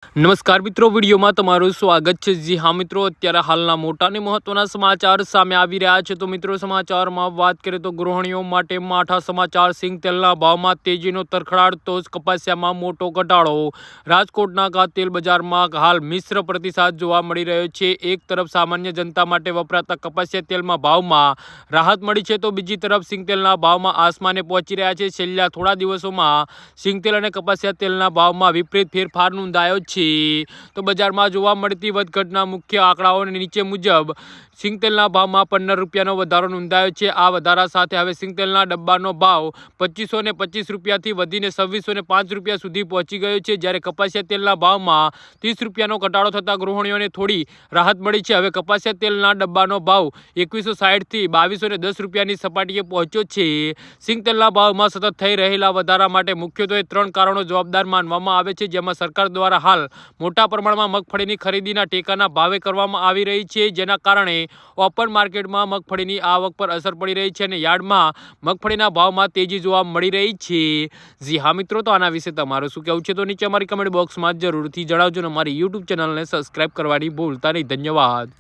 નમસ્કાર મિત્રો, વિડીયોમાં તમારું સ્વાગત છે। જી હા મિત્રો, અત્યારે હાલના મોટા અને મહત્વના સમાચાર સામે આવી રહ્યા છે। તો મિત્રો, સમાચારમાં વાત કરીએ તો ગૃહિણીઓ માટે માઠા સમાચાર। સિંગ તેલના ભાવમાં તેજીનો તરખડાટતો કપાસિયામાં મોટો ઘટાડો। રાજકોટના તેલ બજારમાં હાલ મિશ્ર પ્રતિસાદ જોવા મળી રહ્યો છે। એક તરફ સામાન્ય જનતા માટે વપરાતા કપાસિયા તેલમાં ભાવમાં રાહત મળી છે, તો બીજી તરફ સિંગ તેલના ભાવમાં આસમાને પહોંચી રહ્યા છે। છેલ્લા થોડા દિવસોમાં સિંગ તેલ અને કપાસિયા તેલના ભાવમાં વિપરીત ફેરફાર નોંધાયો છે। તો બજારમાં જોવા મળતી વધઘટના મુખ્ય આંકડાઓ નીચે મુજબ સિંગ તેલના ભાવમાં 15 રૂપિયાનો વધારો નોંધાયો છે। આ વધારા સાથે હવે સિંગ તેલના ડબ્બાનો ભાવ 2525 રૂપિયાથી વધીને 2605 રૂપિયા સુધી પહોંચી ગયો છે, જ્યારે કપાસિયા તેલના ભાવમાં 30 રૂપિયાનો ઘટાડો થતાં ગૃહિણીઓને થોડી રાહત મળી છે। હવે કપાસિયા તેલના ડબ્બાનો ભાવ 2160થી 2210 રૂપિયાની સપાટીએ પહોંચ્યો છે। સિંગ તેલના ભાવમાં સતત થઈ રહેલા વધારા માટે મુખ્યત્વે 3 કારણો જવાબદાર માનવામાં આવે છે, જેમાં સરકાર દ્વારા હાલ મોટા પ્રમાણમાં મગફળીની ખરીદીના ટેકાના ભાવે કરવામાં આવી રહી છે, જેના કારણે ઓપન માર્કેટમાં મગફળીની આવક પર અસર પડી રહી છે અને યાર્ડમાં મગફળીના ભાવમાં તેજી જોવા મળી રહી છે। જી હા મિત્રો, તો આના વિશે તમારું શું કહેવું છે તો નીચે અમારી કમેન્ટ બોક્સમાં જરૂરથી જણાવજો અને અમારી યુટ્યુબ ચેનલને સબસ્ક્રાઈબ કરવાની ભૂલતા નહીં। ધન્યવાદ।